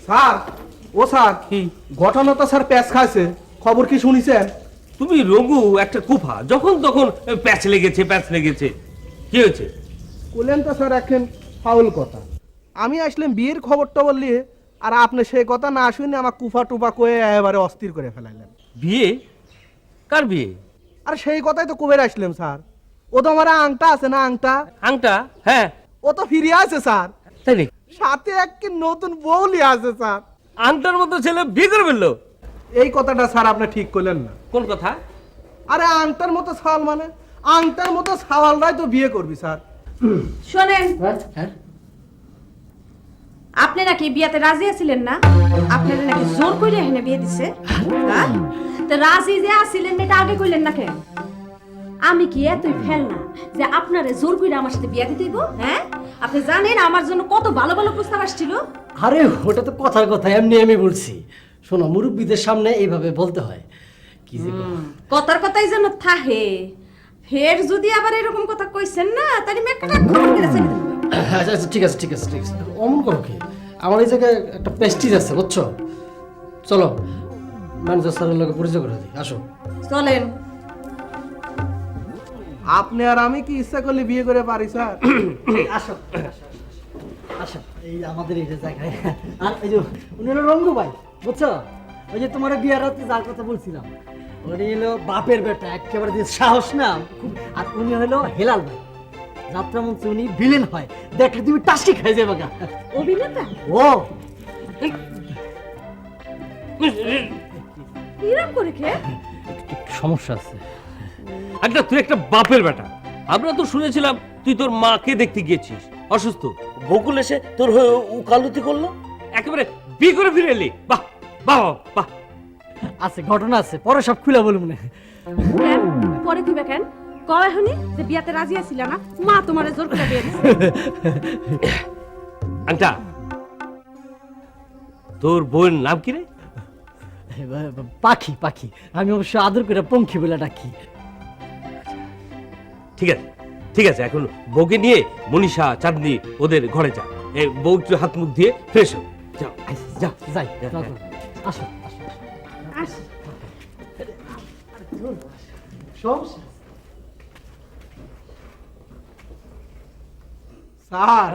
Sir ও sir কি ঘটনা তো স্যার প্যাচ খাইছে, খবর কি শুনিছেন? তুমি রঘু একটা কুফা, যখন তখন প্যাচ লেগেছে। কি হয়েছে? বললেন তো স্যার এখন ফাউল কথা। আমি আসলাম বিয়ের খবর টবর নিয়ে, আর আপনি সেই কথা না শুনে আমার কুফা টুপা কয়ে এবারে অস্থির করে ফেলাইলেন। বিয়ে? কার বিয়ে? আর সেই কথাই তো কবে আসলাম স্যার। ও তো আমার আংটা আছে না, আংটা আংটা? হ্যাঁ। ও তো ফিরে আছে স্যার, তাই নাকি? সাথে এক নতুন বউ নিয়ে আছে স্যার। আংটার মতো ছেলে বিয়ে করে ফেললো? এই কথাটা স্যার আপনি ঠিক করলেন না। কোন কথা? আরে আংটার মতো সাওয়াল মানে আংটার মতো সাওয়ালরাই তো বিয়ে করবি স্যার। শোনেন, হ্যাঁ, আপনি নাকি বিয়াতে রাজি আছিলেন না? আপনারা নাকি জোর করে এখানে বিয়ে দিছে? হ্যাঁ? তো রাজি যে আছিলেন এটা আগে কইলেন না কেন? আমি কি এতই ফেল না যে আপনারে জোর করে আমার সাথে বিয়ে দিতে দিব? হ্যাঁ, আপনি জানেন আমার জন্য কত ভালো ভালো প্রস্তাব আসছিল। আরে ওটা তো কথার কথা, এমনি আমি বলছি। শোনো, মুরব্বীদের সামনে এইভাবে বলতে হয়। কি যে কথার কথাই যেন থাহে, ফের যদি আবার এরকম কথা কইছেন না তাহলে মেকাটা খবর করে ছেড়ে দেব। আচ্ছা আচ্ছা, ঠিক আছে ঠিক আছে ঠিক আছে, অমন করো কি? আমার এই জায়গায় একটা পেস্টিজ আছে, বুঝছো? চলো ম্যানেজার স্যারের লোকে পরিচয় করে দিই, আসো। চলেন। আপনি আর আমি কি ইচ্ছা করলে বিয়ে করে পারি স্যার? আসো আসো, এই আমাদের এই যে জায়গায়। আর এই যে উনি হলো রঙ্গু ভাই, বুঝছো? ওই যে তোমার বিয়ার রাতে যার কথা বলছিলাম, উনি হলো বাপের বেটা, একেবারে যে সাহস না খুব। আর উনি হলো হেলাল ভাই, যাত্রা মঞ্চে উনি ভিলেন হয়, দেখলে তুমি টাসকি খাই যাবে গা। অভিনেতা? ও কিরম করে কে? একটু সমস্যা আছে। একটা তুই একটা বাপের বেটা। আমরা তো শুনেছিলাম তুই তোর মাকে দেখতে গিয়েছিস অসুস্থ, বকুল এসে তোর হয়ে উকালতি করলো, একেবারে বিয়ে করে ফিরে এলি। বাহ বাহ বাহ। আছে, ঘটনা আছে, পরে সব খুলে বলবো না। কেন? পরে কইবা কেন? কয় হনি যে বিয়াতে রাজি আছিলা না, মা তোমারে জোর করে বিয়ে দিছে। আংটা, তোর বোন নাম কি রে? পাখি, পাখি। আমি অবশ্য আদর করে পঙ্খী বলে ডাকি। ঠিক আছে, এখন বউকে নিয়ে মনীষা, চাঁদনি ওদের ঘরে যা। বউ একটু হাত মুখ দিয়ে ফ্রেশ হো। যাও যাও। যাই, আসো আসো। স্যার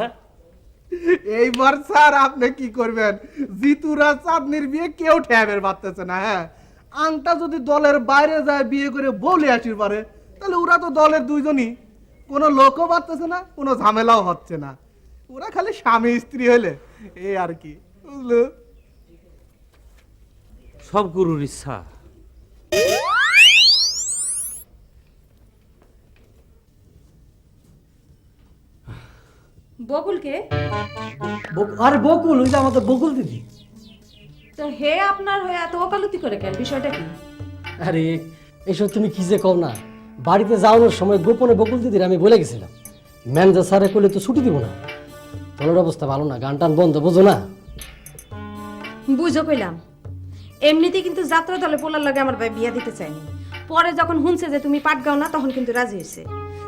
এইবার স্যার আপনি কি করবেন? জিতুরা চাঁদনির বিয়ে কেউ ঠেবের পারতেছে না। হ্যাঁ, আংটা যদি দলের বাইরে যায় বিয়ে করে বলে আসির পারে, তাহলে ওরা তো দলের দুইজনই, কোনো লোকও পারতেছে না, কোনো ঝামেলাও হচ্ছে না। ওরা খালি স্বামী স্ত্রী হলে এই আর কি, বুঝলো? সব গুরুর ইচ্ছা। বকুলকে? আরে বকুল, ওই যে আমাদের বকুল দিদি। তো হে আপনার হয়ে এত ওকালতি করে কেন? বিষয়টা কি? আরে এসব তুমি কি যে কও না। বাড়িতে যাওয়ানোর সময় গোপনে বকুল দিদির আমি বলে গেছিলাম, ম্যানেজার স্যারে করলে তো ছুটি দিব না। দলের অবস্থা ভালো না, গান টান বন্ধ, বুঝো না? বুঝো কইলাম। এমনিতে কিন্তু যাত্রা দলে পোলার লাগে আমার ভাই বিয়া দিতে চাইনি। পরে যখন শুনছে যে তুমি পাট গাও না, তখন কিন্তু রাজি হয়েছে।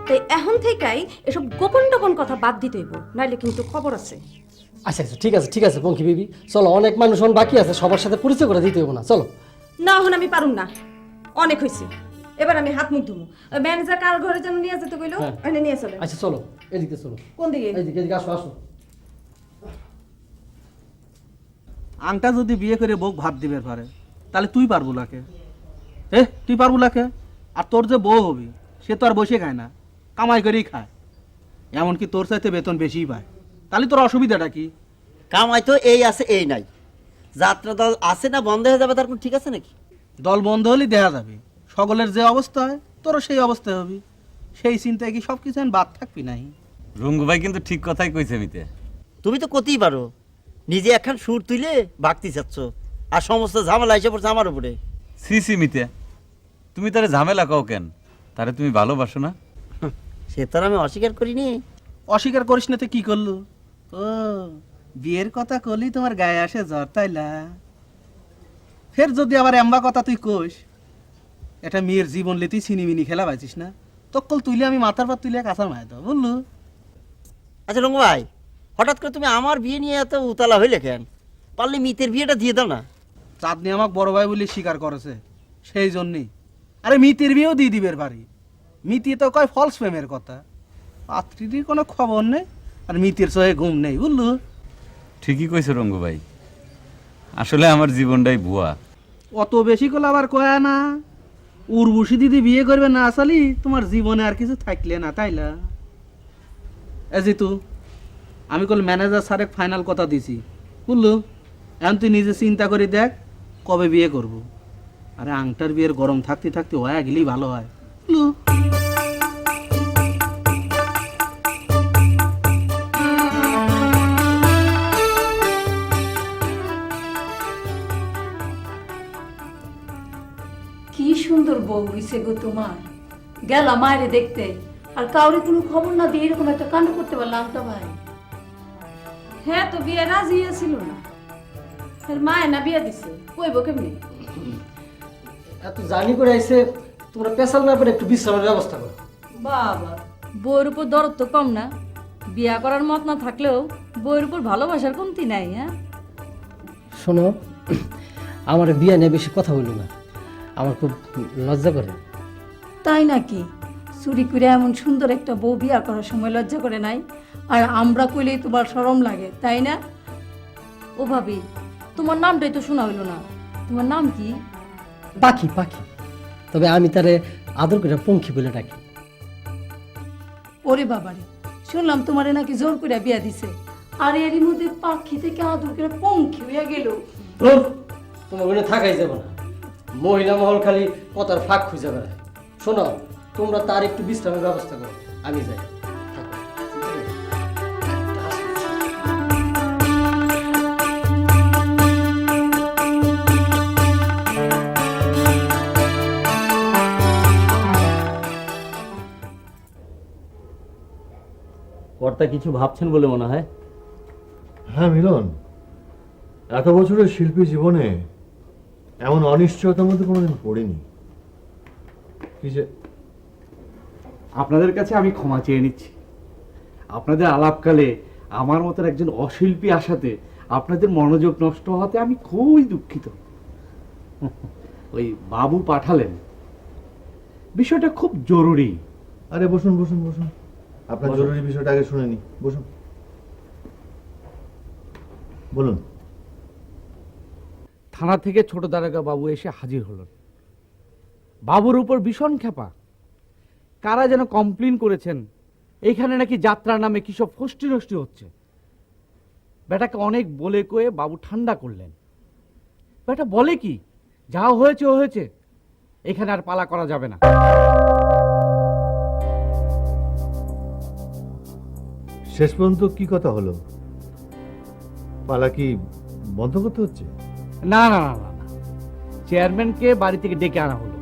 তাই এখন থেকেই এসব গোপন টোপন কথা বাদ দিতে হইব, নাইলে কিন্তু খবর আছে। আচ্ছা আচ্ছা, ঠিক আছে পঙ্খী বেবি, চলো, অনেক মানুষ বাকি আছে, সবার সাথে পরিচয় করে দিতে হবো না, চলো। না, এখন আমি পারুম না, অনেক হয়েছে। এবার আমি হাত মুখ ধুমু। ম্যানেজার কার ঘরে যেন নিয়ে যেতে কইলো, এনে নিয়ে চলে। আচ্ছা চলো, এদিকে চলো। কোন দিকে? এদিকে এদিকে, আসো আসো। আংটা যদি বিয়ে করে বউ ভাত দিবে পারে, তাহলে তুই পারবো লাকে? তুই পারবো লাকে? আর তোর যে বউ হবি, সে তো আর বসে খায় না, কামাই করেই খায়। এমনকি তোর চাইতে বেতন বেশিই পায়। তাহলে তোর অসুবিধাটা কি? কামাই তো এই আছে এই নাই, যাত্রা দল আছে না বন্ধ হয়ে যাবে তার কোনো ঠিক আছে নাকি? দল বন্ধ হলেই দেখা যাবে। সকলের যে অবস্থা হয় তোরও সেই অবস্থায় হবি। সেই চিন্তায় কি সব কিছু বাদ থাকবি নাই? রঙ্গু ভাই কিন্তু ঠিক কথাই কইছে মিতে। তুমি তো করতেই পারো, নিজে একখান সুর তুলে ভাগতি চাচ্ছ, আর সমস্ত ঝামেলা এসে পড়ছে আমার উপরে। সি মিতে, তুমি তারে ঝামেলা কও কেন? তারে তুমি ভালোবাসো না? সে তো আর আমি অস্বীকার করিনি। অস্বীকার করিস না তো কি করলো? ও বিয়ের কথা করলি তোমার গায়ে আসে জ্বর, তাইলা? ফের যদি আবার এম্বা কথা তুই কোস, এটা মেয়ের জীবন লে তুই চিনিমিনি খেলা পাইছিস না, তক্কল তুইলে আমি মাথার পর তুলে কাঁচা মায় দাও, বুঝলু? আচ্ছা রঙ্গু ভাই, হঠাৎ করে তুমি আমার বিয়ে নিয়ে এত উতলা হইলে কেন? পারলে মিতের বিয়েটা দিয়ে দাও না। চাঁদনি আমাকে বড় ভাই বলে স্বীকার করেছে, সেই জন্যই। আরে মিতির বিয়েও দিয়ে দিবের বাড়ি। মিতি তো কয় ফলস প্রেমের কথা, পাত্রীর কোনো খবর নেই, আর মিতির সহে ঘুম নেই, বুঝলু? ঠিকই কইছো রঙ্গু ভাই, আসলে আমার জীবনটাই ভুয়া। অত বেশি করলে আবার কয়া না, উর্বশী দিদি বিয়ে করবে না আসালি তোমার জীবনে আর কিছু থাকলে না, তাইলা? এ জিতু, আমি কল ম্যানেজার স্যারেক ফাইনাল কথা দিছি, বুঝলু? এখন তুই নিজে চিন্তা করে দেখ কবে বিয়ে করব। আরে আংটার বিয়ের গরম থাকতে থাকতে হয়ে গেলেই ভালো হয়, বুঝলু? কি সুন্দর বউ হইছে গো তোমার। গেলাম মায়েরে দেখতে, আর কাউরে কোনো খবর না দিয়ে এরকম একটা কাণ্ড করতে পারলাম তো ভাই। হ্যাঁ তো বিয়ে রাজি ছিল না, এর মায়ে না বিয়ে দিছে, কইব কেমনি? এত জানি করে আইছে, তোমরা পেশাল না করে একটু বিশ্রামের ব্যবস্থা করো। বাবা, বউয়ের উপর দরদ তো কম না। বিয়া করার মত না থাকলেও বউয়ের উপর ভালোবাসার কমতি নাই। হ্যাঁ শোনো, আমার বিয়ে নিয়ে বেশি কথা বললো না, আমার খুব লজ্জা করে। তাই নাকি? চুরি করে এমন সুন্দর একটা বউ বিয়া করার সময় লজ্জা করে নাই, আর আমরা কইলেই তোমার শরম লাগে, তাই না? ও ভাবি, তোমার নামটাই তো শোনা হইলো না। তোমার নাম কি? পাখি পাখি, তবে আমি তারে আদর করে পঙ্খী বলে ডাকি। ওরে বাবারে, শুনলাম তোমারে নাকি জোর করে বিয়া দিছে, আর এরই মধ্যে পাখি থেকে আদর করে পঙ্খী হইয়া গেল। তোমার ওখানে থাকাই যাবে না, মহিলা মহল খালি কথার ফাঁক খুঁজে বেড়ায়। শোনো, তোমরা তার একটু বিশ্রামের ব্যবস্থা করো, আমি যাই। কর্তা কিছু ভাবছেন বলে মনে হয়। হ্যাঁ মিলন, এত বছরের শিল্পী জীবনে এমন অনিশ্চয়তার মধ্যে কোনোদিন পড়িনি। কি যে আপনাদের কাছে আমি ক্ষমা চেয়ে নিচ্ছি। আপনাদের আলাপকালে আমার মতো একজন অশিল্পী আসাতে আপনাদের মনোযোগ নষ্ট হতে আমি খুবই দুঃখিত। ওই বাবু পাঠালেন, বিষয়টা খুব জরুরি। আরে বসুন বসুন বসুন, আপনার জরুরি বিষয়টা আগে শুনে নি, বসুন বলুন। থানা থেকে ছোট দারোগা বাবু এসে হাজির হলেন। বাবুর উপর ভীষণ খেপা। কারা যেন কমপ্লেন করেছেন এইখানে নাকি যাত্রা নামে কি সব ফষ্টি নষ্টি হচ্ছে। বেটাকে অনেক বলে কয়ে বাবু ঠান্ডা করলেন। বেটা বলে কি, যা হয়েছে হয়েছে, এখানে আর পালা করা যাবে না। শেষ পর্যন্ত কি কথা হলো? পালা কি বন্ধ করতে হচ্ছে? না না না না, চেয়ারম্যানকে বাড়ি থেকে ডেকে আনা হলো।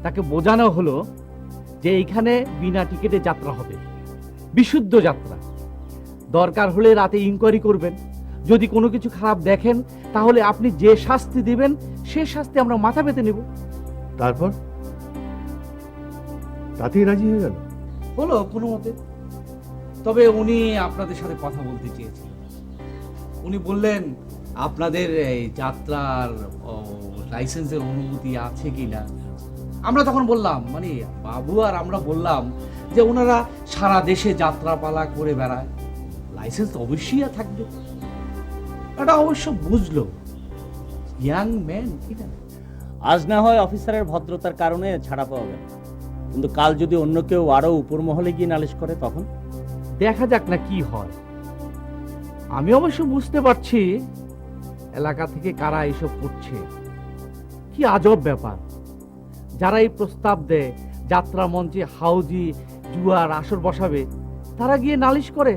তাকে বোঝানো হলো যে এইখানে বিনা টিকিটে যাত্রা হবে, বিশুদ্ধ যাত্রা। দরকার হলে রাতে ইনকোয়ারি করবেন, যদি কোনো কিছু খারাপ দেখেন তাহলে আপনি যে শাস্তি দিবেন সে শাস্তি আমরা মাথা পেতে নেব। তারপর তাতেই রাজি হয়ে গেল? হলো কোনো মতে। তবে উনি আপনাদের সাথে কথা বলতে চেয়েছিলেন। উনি বললেন আপনাদের এই যাত্রার লাইসেন্সের অনুমতি আছে কিনা। আমরা তখন বললাম, মানে বাবু আর আমরা বললাম যে ওনারা সারা দেশে যাত্রাপালা করে বেড়ায়, লাইসেন্স অবশ্যই থাকবে। এটা অবশ্য বুঝলো, ইয়াং ম্যান কিনা। আজ না হয় অফিসারের ভদ্রতার কারণে ছাড়া পাওয়া গেল, কিন্তু কাল যদি অন্য কেউ আরো উপর মহলে গিয়ে নালিশ করে তখন দেখা যাক না কি হয়। আমি অবশ্য বুঝতে পারছি এলাকা থেকে কারা এইসব করছে। কি আজব ব্যাপার, যারা এই প্রস্তাব দেয় যাত্রা মঞ্চে হাউজি জুয়ার আসর বসাবে, তারা গিয়ে নালিশ করে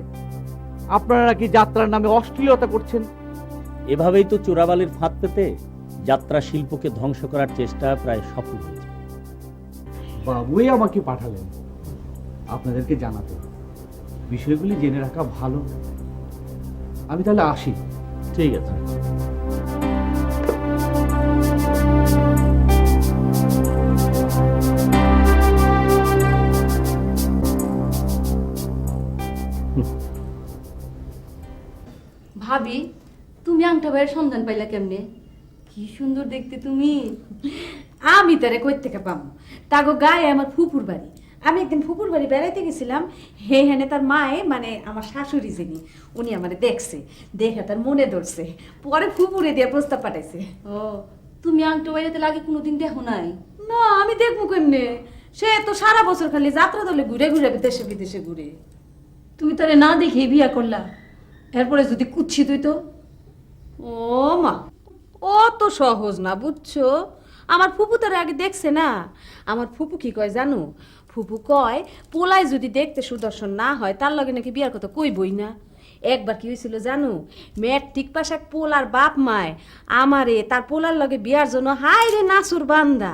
আপনারা কি যাত্রার নামে অশ্লীলতা করছেন। এভাবেই তো চোরাবালির ফাঁদ পেতে যাত্রা শিল্পকে ধ্বংস করার চেষ্টা প্রায় সফল হয়েছে। বাবুই আমাকে পাঠালেন আপনাদেরকে জানাতে। বিষয়গুলি জেনে রাখা ভালো। আমি তাহলে আসি। ঠিক আছে। ভাবি, তুমি আংটা ভাইয়ের সন্ধান পাইলা কেমনে? কি সুন্দর দেখতে তুমি। আমি তারে কই থেকে পাবো? তাগো গায়ে আমার ফুপুর বাড়ি। আমি একদিন ফুপুর বাড়ি বেড়াইতে গেছিলাম, হেনে তার মায়ে মানে আমার শাশুড়ি যিনি উনি আমারে দেখছে, দেখে তার মনে ধরছে, পরে ফুপুরে দিয়ে প্রস্তাব পাঠাইছে। ও, তুমি আংটা বাইরেতে লাগে কোনোদিন দেখো নাই? না, আমি দেখবো কেমনে? সে তো সারা বছর খালি যাত্রা দলে ঘুরে ঘুরে দেশে বিদেশে ঘুরে। তুমি তারে না দেখে বিয়া করলা, এরপরে যদি কুচ্ছি তুই তো। ও মা, ও তো সহজ না বুঝছো। আমার ফুপু তার আগে দেখছে না। আমার ফুপু কি কয় জানো? ফুপু কয় পোলায় যদি দেখতে সুদর্শন না হয় তার লগে নাকি বিয়ার কথা কইবই না। একবার কি হয়েছিল জানো? ম্যাট্রিক পাস এক পোলার বাপ মায় আমারে তার পোলার লগে বিয়ার জন্য হাই রে নাসুর বান্দা।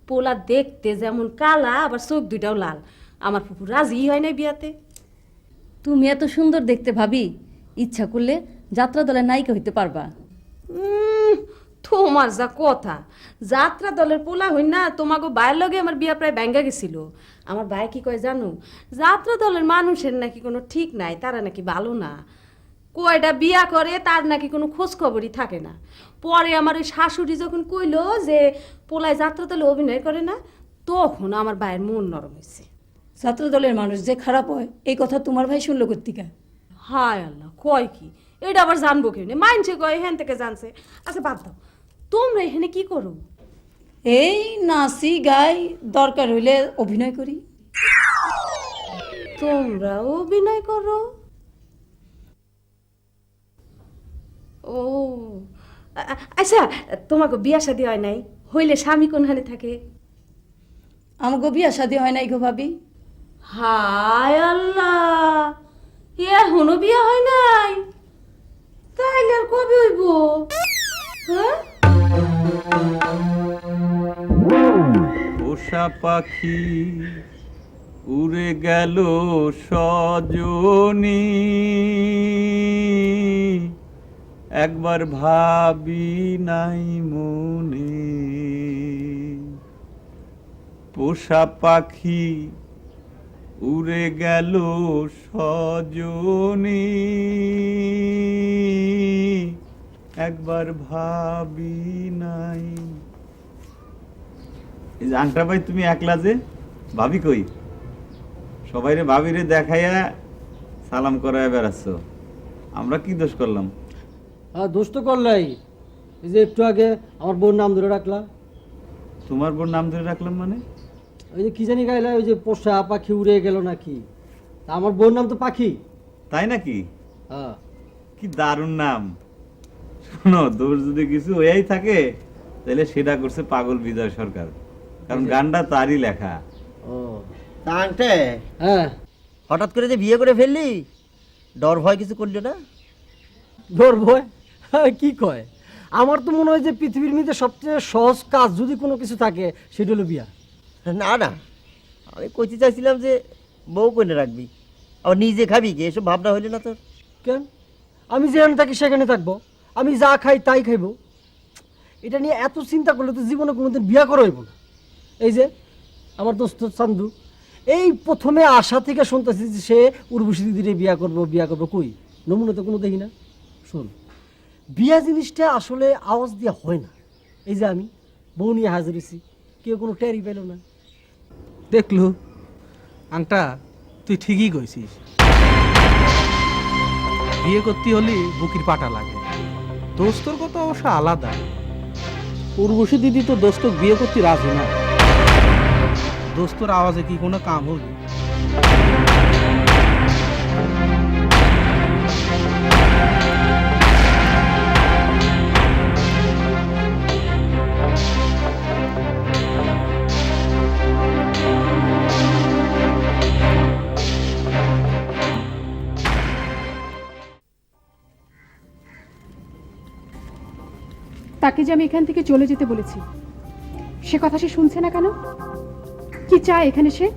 পোলা দেখতে যেমন কালা, আবার চোখ দুইটাও লাল। আমার ফুপু রাজি হয় না বিয়াতে। তুমি এত সুন্দর দেখতে ভাবি, ইচ্ছা করলে যাত্রা দলের নায়িকা হইতে পারবা। তোমার যা কথা! যাত্রা দলের পোলা হই না, তোমাকে ভাইয়ের লগে আমার বিয়া প্রায় ভেঙ্গা গেছিল। আমার ভাই কি কয় জানো? যাত্রা দলের মানুষের নাকি কোনো ঠিক নাই, তারা নাকি ভালো না। কয়টা বিয়া করে তার নাকি কোনো খোঁজ খবরই থাকে না। পরে আমার ওই শাশুড়ি যখন কইলো যে পোলায় যাত্রা দলে অভিনয় করে না, তখন আমার ভাইয়ের মন নরম হয়েছে। ছাত্র দলের মানুষ যে খারাপ হয় এই কথা তোমার ভাই শুনলো কর্তিকা? হায় আল্লাহ, কয় কি? এটা আবার জানবো কেউ নেই, মাইনছে কয় হেন থেকে জানছে। আচ্ছা বাদ দাও, তোমরা এখানে কি করো? এই নাচি গাই, দরকার হইলে অভিনয় করি। তোমরা অভিনয় করো? ও আচ্ছা, তোমাকে বিয়া শাদী হয় নাই? হইলে স্বামী কোনখানে থাকে? আমাকে বিয়া শাদী হয় নাই গো ভাবি। হায় আল্লাহ, এখনো বিয়া হয় নাই? তাইলে আর কবে হইব? হ্যাঁ, পোষা পাখি উড়ে গেল সজনী, একবার ভাবি নাই মনে। পোষা পাখি উড়ে গেল সজনী, একবার ভাবি নাই। এই যে আংটা ভাই, তুমি একলা যে, ভাবি কই? সবাই রে ভাবি রে দেখাইয়া সালাম করায় বেড়াচ্ছ, আমরা কি দোষ করলাম? দোষ তো করলাই। এই যে একটু আগে আমার বোন নাম ধরে রাখলা। তোমার বোন নাম ধরে রাখলাম মানে? ওই যে কি জানি গাইলা, ওই যে পোষা পাখি উড়ে গেল নাকি। তা আমার বোন নাম তো পাখি। তাই নাকি? হ্যাঁ। কি দারুণ নাম! শোনো, দোষ যদি কিছু হয়েই থাকে তাহলে সেটা করছে পাগল বিজয় সরকার, কারণ গানটা তারই লেখা। ও তা আংটে, হ্যাঁ, হঠাৎ করে যে বিয়ে করে ফেললি, ডর ভয় কিছু করলো না? ডর ভয় কি কয়? আমার তো মনে হয় যে পৃথিবীর মধ্যে সবচেয়ে সহজ কাজ যদি কোনো কিছু থাকে সেটা হলো বিয়া। না না, আমি কইতে চাইছিলাম যে বউ কোনে রাখবি, আবার নিজে খাবি কি, এসব ভাবনা হইলে না তোর? কেন? আমি যেখানে থাকি সেখানে থাকবো, আমি যা খাই তাই খাইবো। এটা নিয়ে এত চিন্তা করলে তো জীবনে কোনোদিন বিয়া করা হইব না। এই যে আমার দোস্ত চান্দু, এই প্রথমে আশা থেকে শুনতেছি যে সে উর্বশী দিদিরে বিয়া করবো, কই নমুনা তো কোনো দেখি না। শোন, বিয়া জিনিসটা আসলে আওয়াজ দিয়ে হয় না। এই যে আমি বউ নিয়ে হাজির হয়েছি, কেউ কোনো টেরই পেল না। দেখলু আংটা, তুই ঠিকই কইছিস। বিয়ে করতে হলে বুকির পাটা লাগে। দোস্তর কথা অবশ্য আলাদা। উর্বশী দিদি তো দোস্ত বিয়ে করতে রাজি না। দোস্তর আওয়াজে কি কোনো কাম হবে? তাকে যে আমি এখান থেকে চলে যেতে বলেছি, সে কথা সে শুনছে না কেন? কি চায় এখানে সে?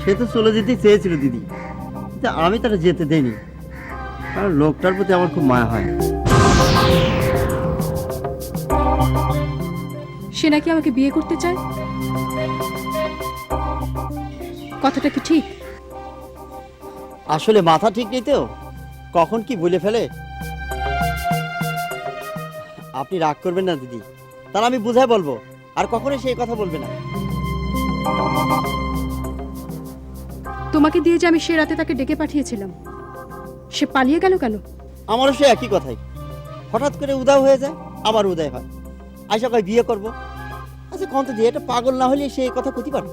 সে তো চলে যেতেই চেয়েছিল দিদি, কিন্তু আমি তাকে যেতে দেইনি, কারণ লোকটার প্রতি আমার খুব মায়া হয়। সে নাকি আমাকে বিয়ে করতে চায়। কথাটা কি ঠিক? আসলে মাথা ঠিক নেই তো, কখন কি বলে ফেলে। আপনি রাগ করবেন না দিদি, তাহলে আমি বুঝাই বলবো, আর কখনোই সেই কথা বলবে না। তোমাকে দিয়ে যে আমি সে রাতে তাকে ডেকে পাঠিয়েছিলাম, সে পালিয়ে গেল কেন? আমারও সে একই কথাই, হঠাৎ করে উদাও হয়ে যায়, আবার উদয় হয়, আশা কয় বিয়ে করব। আচ্ছা কন্ত দিয়ে এটা পাগল না হলে সে এই কথা ক্ষতি পারে?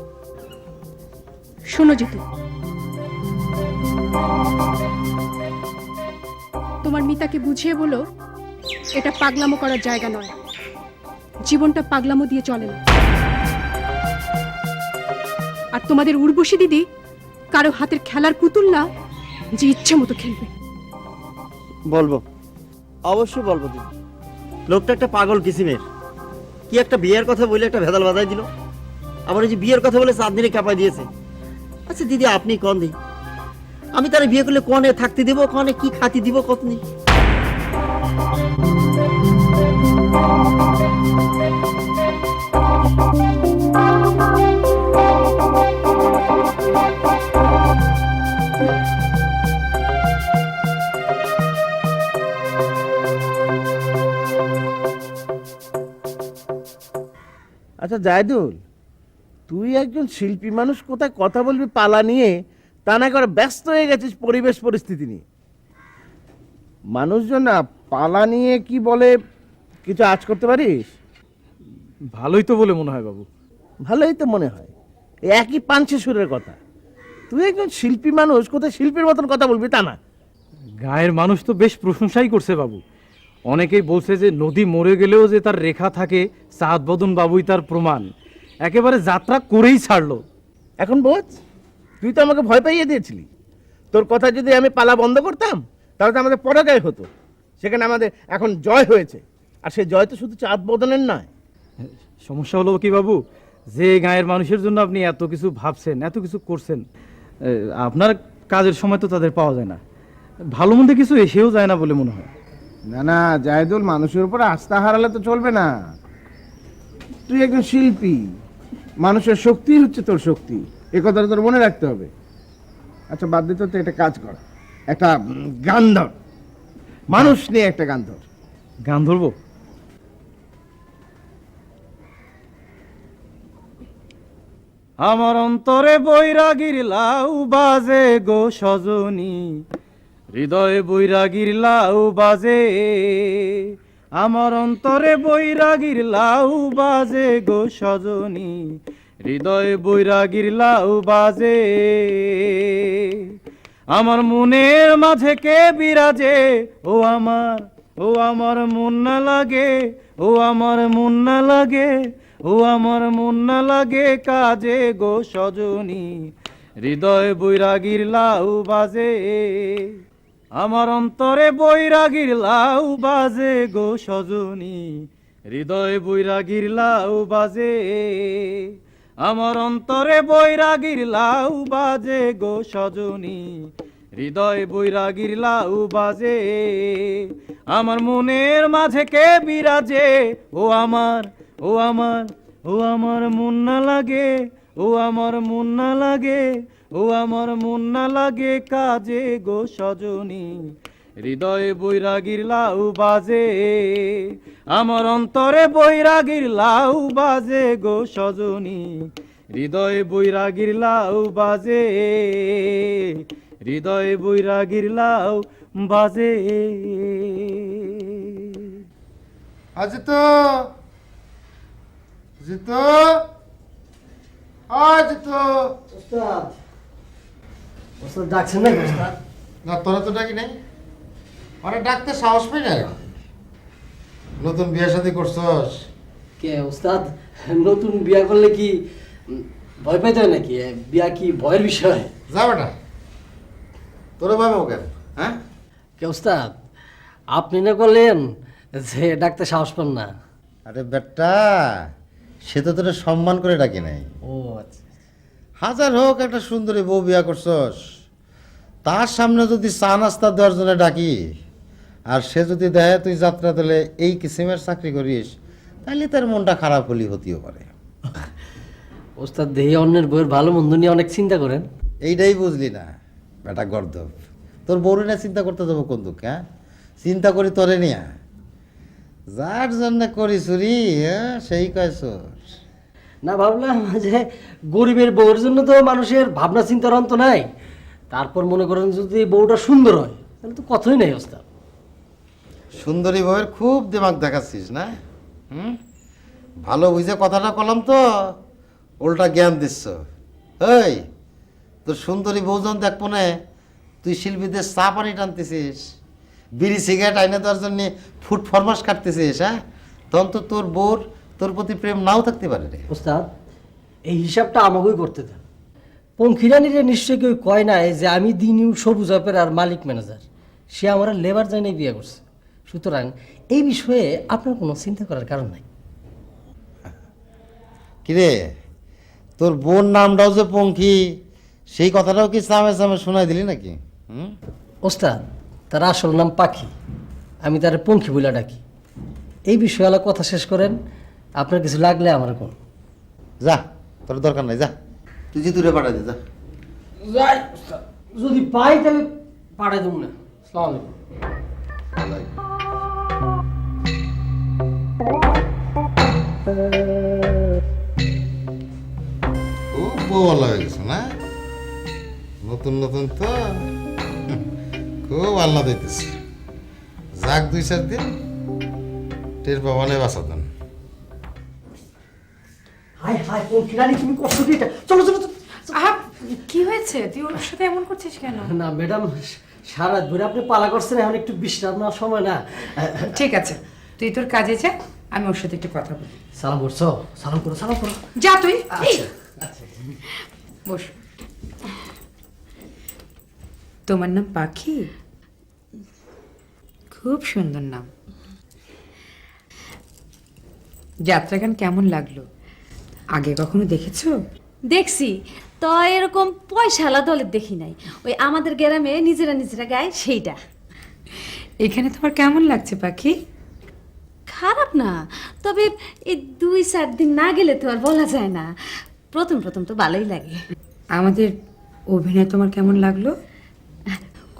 শোনো জিতু, তোমার মিতাকে বুঝিয়ে বলো এটা পাগলামো করার জায়গা নয়, জীবনটা পাগলামো দিয়ে চলে না। আর তোমাদের উর্বশী দিদি কারো হাতের খেলার পুতুল না, যে ইচ্ছে মতো খেলবে। বলবো, অবশ্যই বলবো দিদি। লোকটা একটা পাগল কিসিমের, কি একটা বিয়ের কথা বলে একটা ভেদাল বাজাই দিল, আবার এই যে বিয়ের কথা বলে 4 দিনে কাঁপাই দিয়েছে। আচ্ছা দিদি আপনি কোন দিন, আমি তারা বিয়ে করলে কনে থাকতে দিব, কনে কি খাতি দিব, কত নেই। আচ্ছা জায়দুল, তুই একজন শিল্পী মানুষ, কোথায় কথা বলবি পালা নিয়ে, তা না করে ব্যস্ত হয়ে গেছিস পরিবেশ পরিস্থিতি নিয়ে। মানুষজন না পালা নিয়ে কি বলে কিছু আজ করতে পারিস? ভালোই তো বলে মনে হয় বাবু। ভালোই তো মনে হয়, এই একই পাঞ্চে সুরের কথা। তুই একজন শিল্পী মানুষ, কোথায় শিল্পীর মতন কথা বলবি তা না। গায়ের মানুষ তো বেশ প্রশংসাই করছে বাবু। অনেকেই বলছে যে নদী মরে গেলেও যে তার রেখা থাকে, সাদ বদন বাবুই তার প্রমাণ। একেবারে যাত্রা করেই ছাড়লো। এখন বোঝ, তুই তো আমাকে ভয় পাইয়ে দিয়েছিলি। তোর কথা যদি আমি পালা বন্ধ করতাম তাহলে তো আমাদের পরাজয় হতো। সেখানে আমাদের এখন জয় হয়েছে, আর সেই জয় তো শুধু চাঁদ বদনের নয়। সমস্যা হলো কি বাবু, যে গায়ের মানুষের জন্য আপনি এত কিছু ভাবছেন, এত কিছু করছেন, আপনার কাজের সময় তো তাদের পাওয়া যায় না, ভালো মন্দ কিছু এসেও যায় না বলে মনে হয়। না না জায়দুল, মানুষের উপর আস্থা হারালে তো চলবে না। তুই একজন শিল্পী, মানুষের শক্তি হচ্ছে তোর শক্তি, এ কথাটা তোর মনে রাখতে হবে। আচ্ছা বাদ দিতে তো একটা কাজ কর, একটা গান ধর, মানুষ নিয়ে একটা গান ধর। গান ধরবো? আমার অন্তরে বৈরাগীর লাউ বাজে গো সজনী, হৃদয়ে বৈরাগীর লাউ বাজে। আমার অন্তরে বৈরাগীর লাউ বাজে গো সজনী, হৃদয়ে বৈরাগীর লাউ বাজে। আমার মনের মাঝে কে বিরাজে, ও আমার মন না লাগে, ও আমার মন না লাগে, ও আমার মন না লাগে কাজে গো সজনী, হৃদয় বৈরাগীর লাউ বাজে। আমার অন্তরে বৈরাগীর লাউ বাজে গো সজনী, হৃদয় বৈরাগীর লাউ বাজে। আমার অন্তরে বৈরাগীর লাউ বাজে গো সজনী, হৃদয় বৈরাগীর লাউ বাজে। আমার মনের মাঝে কে বিরাজে, ও আমার মন না লাগে, ও আমার মন না লাগে, ও আমার মন না লাগে কাজে গো সজনী, হৃদয়ে বৈরাগীর লাউ বাজে। আমার অন্তরে বৈরাগীর লাউ বাজে গো সজনী, হৃদয়ে বৈরাগীর লাউ বাজে, হৃদয়ে বৈরাগীর লাউ বাজে। আজ তো জিতো, আজ তো ওস্তাদ, ওস্তাদ ডাকছেন না ওস্তাদ? না তোরা তো ডাকি নাই, অনেক ডাকতে সাহস পাই না। নতুন বিয়ে শাদী করছস? কে ওস্তাদ, নতুন বিয়া করলে কি ভয় পাইতে হয় নাকি? বিয়া কি ভয়ের বিষয়? যা বেটা, তোরা ভাবে কেন? হ্যাঁ কে ওস্তাদ, আপনি না করলেন যে ডাকতে সাহস পান না? আরে বেটা, সে তো তোরা সম্মান করে ডাকি নাই। ও আচ্ছা। হাজার হোক একটা সুন্দরী বউ বিয়া করছস, তার সামনে যদি চা নাস্তা দেওয়ার জন্য ডাকি, আর সে যদি দেখে তুই যাত্রা দলে এই কিসিমের চাকরি করিস, তাহলে তার মনটা খারাপ হলেই হতেও পারে। ওস্তাদ দেহি অন্যের বইয়ের ভালো মন্দ নিয়ে অনেক চিন্তা করেন। এইটাই বুঝলি না বেটা গর্দভ, তোর বউরে না চিন্তা করতে দেবো কোন দুঃখ? হ্যাঁ চিন্তা করি তোরে নিয়া। যার জন্য করি চুরি হ্যাঁ সেই কয়ছস। না ভাবলাম যে গরিবের বউয়ের জন্য তো মানুষের ভাবনা চিন্তার অন্ত নাই, তারপর মনে করেন যদি বউটা সুন্দর হয় তাহলে তো কথাই নাই ওস্তাদ। সুন্দরী বউয়ের খুব দিমাগ দেখাচ্ছিস না? হুম, ভালো বুঝে কথাটা কলাম তো উল্টা জ্ঞান দিচ্ছ। এই তোর সুন্দরী বউ যখন দেখবো না তুই শিল্পীদের চা পানি টানতেছিস, বিড়ি সিগারেট আইনে দেওয়ার জন্য ফুড ফরমাস কাটতেছিস, হ্যাঁ তখন তো তোর বউর তোর প্রতি প্রেম নাও থাকতে পারে রে। ওস্তাদ এই হিসাবটা আমাকেই করতে দেন। পঙ্খিরানিরে নিশ্চয়ই কেউ কয় নাই যে আমি দিনইউ সবুজ অপের আর মালিক ম্যানেজার, সে আমার লেবার যাই বিয়ে করছে। সুতরাং এই বিষয়ে আপনার কোনো চিন্তা করার কারণ নাই। কিরে তোর বোন নামটাও যে পঙ্খী সেই কথাটাও কি চামে চামে শোনাই দিলি নাকি? হুম, ওস্তাদ তার আসল নাম পাখি, আমি তার পঙ্খী বলে ডাকি। এই বিষয়ে আলা কথা শেষ করেন, আপনার কিছু লাগলে আমার কোন। যা তোর দরকার নাই, যা তুই জিতুরে পাঠাই দে যা। যাই যদি পাই তাহলে পাঠাই দেবো না। আসসালামু আলাইকুম। খুব বউ ভালো হয়ে গেছে না? নতুন নতুন তো খুব আল্লাহ দিতেছে। যাক 2-4 দিন টের পাবানে বাসা দেন। হাই হাই পঙ্খিরানি তুমি কষ্ট দিয়ে এটা চলো চলো চলো। আহা কি হয়েছে, তুই ওর সাথে এমন করছিস কেন? না ম্যাডাম, সারা ধরে আপনি পালা করছেন, এখন একটু বিশ্রাম নেওয়ার সময় না। ঠিক আছে, তুই তোর কাজে যা, আমি ওর সাথে একটু কথা বলি। সালাম করছো? সালাম করো সালাম করো। যা তুই। আচ্ছা আচ্ছা। বস। তোমার নাম পাখি? খুব সুন্দর নাম। যাত্রাগান কেমন লাগলো? আগে কখনো দেখেছো? দেখছি তো, এরকম পয়সালা দলের দেখি নাই। ওই আমাদের গ্রামে নিজেরা নিজেরা গায় সেইটা। এখানে তোমার কেমন লাগছে পাখি? খারাপ না, তবে এই 2-4 দিন না গেলে তো আর বলা যায় না। প্রথম প্রথম তো ভালোই লাগে। আমাদের অভিনয় তোমার কেমন লাগলো?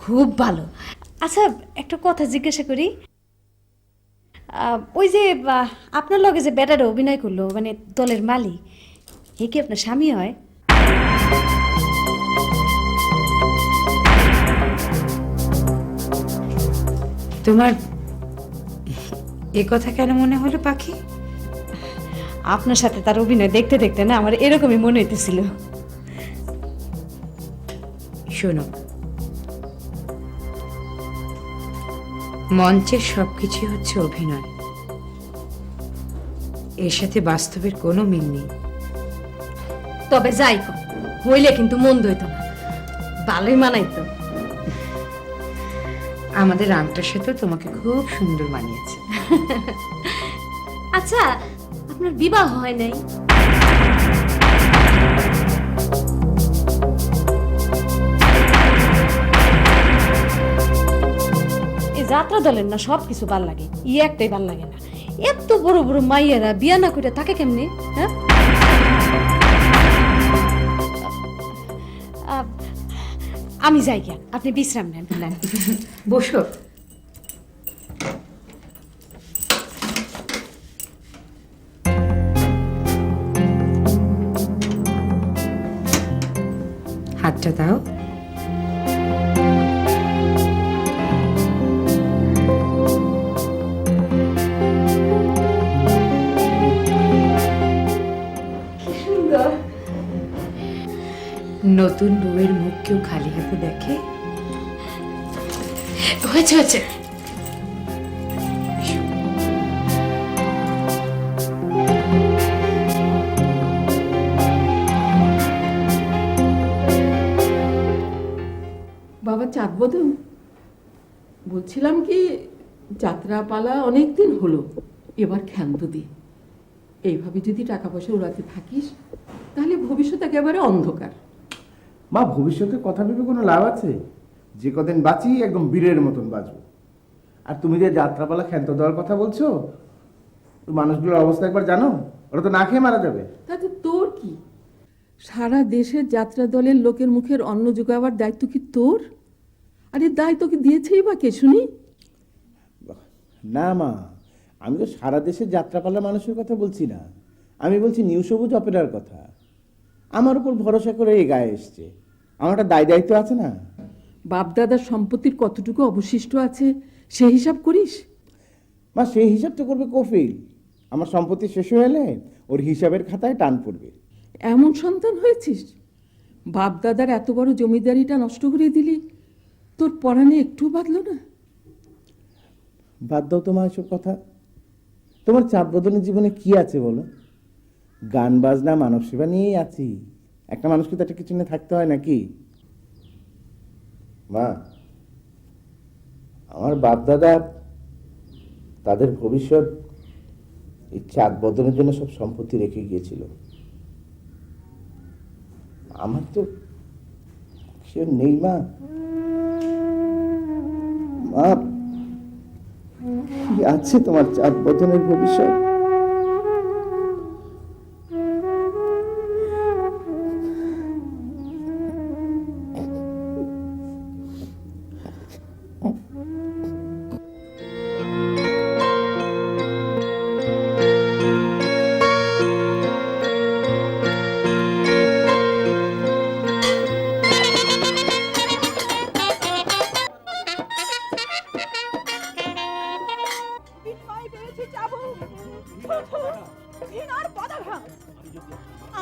খুব ভালো। আচ্ছা একটা কথা জিজ্ঞাসা করি, ওই যে আপনার লগে যে বেটাটা অভিনয় করলো, মানে দলের মালিক, এ কি আপনার স্বামী হয়? তোমার এ কথা কেন মনে হলো পাখি? আপনার সাথে তার অভিনয় দেখতে দেখতে না আমার এরকমই মনে হইতেছিল। শোনো, মঞ্চের সবকিছু হচ্ছে অভিনয়, এর সাথে বাস্তবের কোনো মিল নেই। তবে যাই কর, হইলে কিন্তু মন্দ হইতো না, ভালোই মানাইতো। আমাদের আংটার সাথে তোমাকে খুব সুন্দর মানিয়েছে। আচ্ছা আপনার বিবাহ হয় নাই? এই যাত্রা দলের না সব কিছু ভাল লাগে, একটাই ভাল লাগে না, এত বড় বড় মাইয়েরা বিয়া না করে থাকে কেমনে? হ্যাঁ আমি যাই গিয়া, আপনি বিশ্রাম নেন। বসো। হাতটা দাও। নতুন বউয়ের মুখ কেউ খালি হাতে দেখে? হয়েছে হয়েছে। বাবা চাঁদ বদন, বলছিলাম কি, যাত্রাপালা অনেক দিন হলো, এবার ক্ষান্ত দি। এইভাবে যদি টাকা পয়সা উড়াতে থাকিস তাহলে ভবিষ্যৎ একেবারে অন্ধকার। মা, ভবিষ্যতের কথা ভেবে কোনো লাভ আছে? যে কদিন বাঁচি একদম বীরের মতন বাঁচবো। আর তুমি যে যাত্রাপালা ক্ষান্ত দেওয়ার কথা বলছো, মানুষগুলোর অবস্থা একবার জানো? ওরা তো না খেয়ে মারা যাবে। তাতে তোর কি? সারা দেশের যাত্রা দলের লোকের মুখের অন্ন জোগাবার দায়িত্ব কি তোর? আরে দায়িত্ব কি দিয়েছেই বা কে শুনি? না মা, আমি তো সারা দেশের যাত্রাপালা মানুষের কথা বলছি না, আমি বলছি নিউ সবুজ অপেরার কথা। আমার উপর ভরসা করে এই গায়ে এসছে, আমার একটা দায় দায়িত্ব আছে না। বাপদাদার সম্পত্তির কতটুকু অবশিষ্ট আছে সেই হিসাব করিস? মা, সেই হিসাব তো করবে কফিল। আমার সম্পত্তি শেষ হয়ে এলে ওর হিসাবের খাতায় টান পড়বে। এমন সন্তান হয়েছিস, বাপদাদার এত বড় জমিদারিটা নষ্ট করে দিলি, তোর পরাণে একটু বাঁধলো না? বাদ দাও তোমার এসব কথা। তোমার চাঁদ বদনের জীবনে কি আছে বলো? গান বাজনা মানব সেবা নিয়েই আছি। একটা মানুষকে তো একটা কিছু নিয়ে থাকতে হয় নাকি? মা, আমার বাপ দাদা তাদের ভবিষ্যৎ এই চাঁদ বদনের জন্য সব সম্পত্তি রেখে গিয়েছিল। আমার তো সে নেই মা। মা, কি আছে তোমার চাঁদ বদনের ভবিষ্যৎ?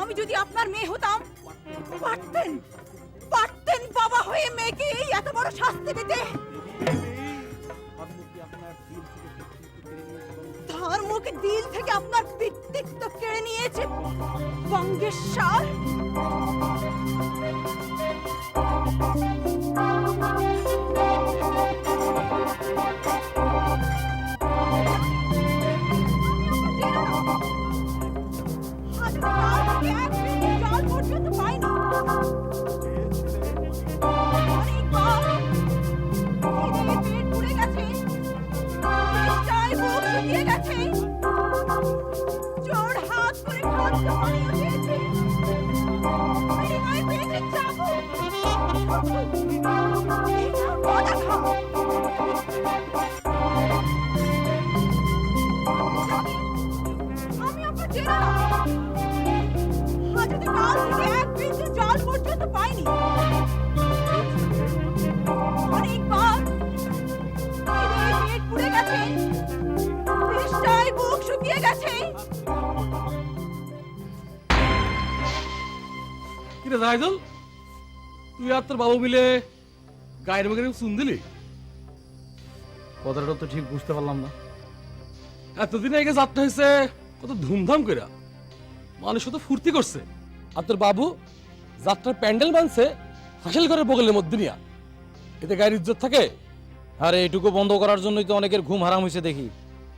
আমি যদি আপনার মেয়ে হতাম, পারতেন পারতেন বাবা হয়ে মেয়েকে এই এত বড় শাস্তি দিতে। তার মুখে দিল থেকে আপনার ব্যক্তিত্ব কেড়ে নিয়েছে বঙ্গেশ্বর। জাহিদুল, তুই আর তোর বাবু মিলে গায়ের মুখে চুন দিলি? কথাটা তো ঠিক বুঝতে পারলাম না। এতদিন আগে যাত্রা হয়েছে কত ধুমধাম করে, মানুষ তো ফুর্তি করছে, আর তোর বাবু যাত্রার প্যান্ডেল বানছে হাসিল করে বগলের মধ্যে নিয়া। এতে গায়ের ইজ্জত থাকে? আরে এইটুকু বন্ধ করার জন্যই তো অনেকের ঘুম হারাম হয়েছে দেখি,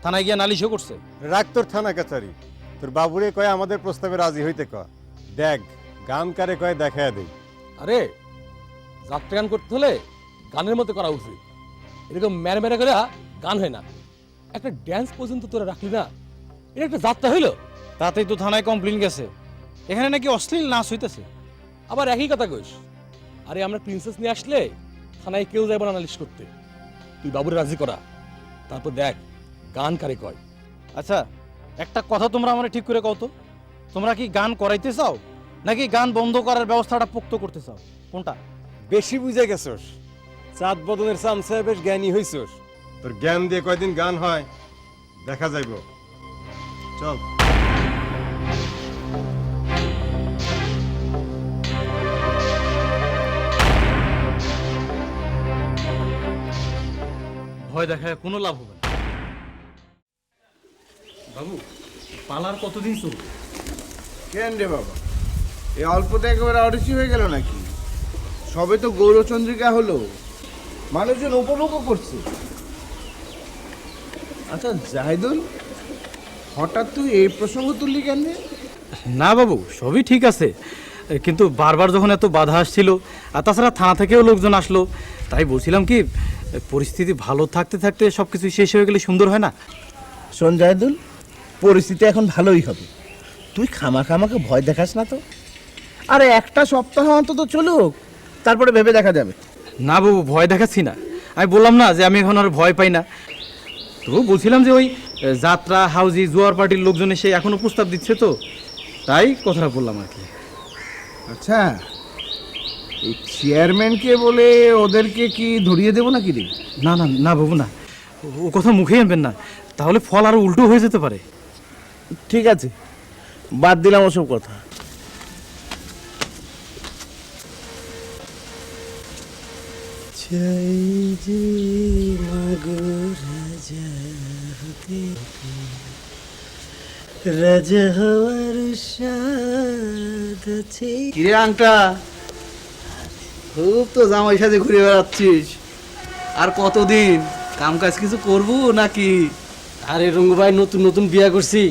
থানায় গিয়ে নালিশও করছে। রাখ তোর থানা কাছারি, তোর বাবুরে কয় আমাদের প্রস্তাবে রাজি হইতে কয়। দেখ গান কারে কয় দেখায় দেই। আরে যাত্রা গান করতে হলে গানের মতো করা উচিত, এরকম মেরে মেরে করে গান হয় না। একটা ড্যান্স পর্যন্ত তোরা রাখলি না, এটা একটা যাত্রা হইলো? তাতেই তো থানায় কমপ্লেন গেছে, এখানে নাকি অশ্লীল নাচ হইতেছে। আবার একই কথা কইস। আরে আমরা প্রিন্সেস নিয়ে আসলে থানায় কেউ যাবে না নালিশ করতে, তুই বাবুরে রাজি করা, তারপর দেখ গান কারে কয়। আচ্ছা একটা কথা তোমরা আমার ঠিক করে কও তো, তোমরা কি গান করাইতে চাও নাকি গান বন্ধ করার ব্যবস্থাটা পোক্ত করতে চাও, কোনটা? বেশি বুঝে গেছস, চাঁদ বদনের চামচা বেশ জ্ঞানী হইছস। তোর জ্ঞান দিয়ে কয়দিন গান হয় দেখা যাইব। চল। ভয় দেখায় কোনো লাভ হবে না। বাবু, পালার কতদিন চলবে? কেন রে বাবা, এই অল্পতে একেবারে অরুচি হয়ে গেল নাকি? সবে তো গৌরচন্দ্রিকা হলো, মানুষজন উপভোগও করছে। আচ্ছা জাহিদুল, হঠাৎ তুই এই প্রসঙ্গ তুললি কেন? না বাবু, সবই ঠিক আছে, কিন্তু বারবার যখন এত বাধা আসছিল, আর তাছাড়া থানা থেকেও লোকজন আসলো, তাই বলছিলাম কি পরিস্থিতি ভালো থাকতে থাকতে সব কিছু শেষ হয়ে গেলে সুন্দর হয় না? শোন জাহিদুল, পরিস্থিতি এখন ভালোই হবে, তুই খামাখামাকে ভয় দেখাস না তো। আরে একটা সপ্তাহ অন্তত চলুক, তারপরে ভেবে দেখা যাবে। না বাবু, ভয় দেখাচ্ছি না, আমি বললাম না যে আমি এখন আর ভয় পাই না। তো বলছিলাম যে ওই যাত্রা হাউজি জোয়ার পার্টির লোকজন এসে এখনো প্রস্তাব দিচ্ছে তো, তাই কথাটা বললাম আর কি। আচ্ছা, এই চেয়ারম্যানকে বলে ওদেরকে কি ধরিয়ে দেবো নাকি রে? না না না বাবু না, ও কথা মুখে আনবেন না, তাহলে ফল আরো উল্টো হয়ে যেতে পারে। ঠিক আছে, বাদ দিলাম ওসব কথা। কিরে আংটা, খুব তো জামাই সাথে ঘুরে বেড়াচ্ছিস, আর কতদিন কাম কাজ কিছু করবো নাকি? আরে রঙ্গু ভাই, নতুন নতুন বিয়া করছি,